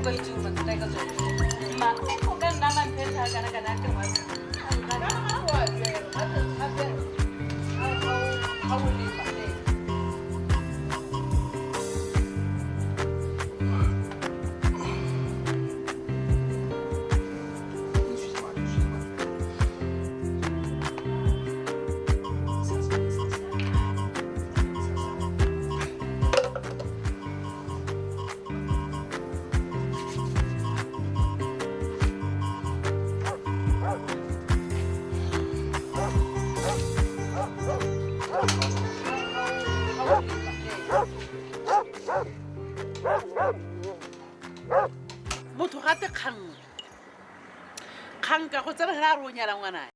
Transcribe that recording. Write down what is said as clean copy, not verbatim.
ka itse o matla ka tsone ma o ka nna mamphetha kana kana ke wa motho gate kgang ka go tsena ga re o nyala ngwana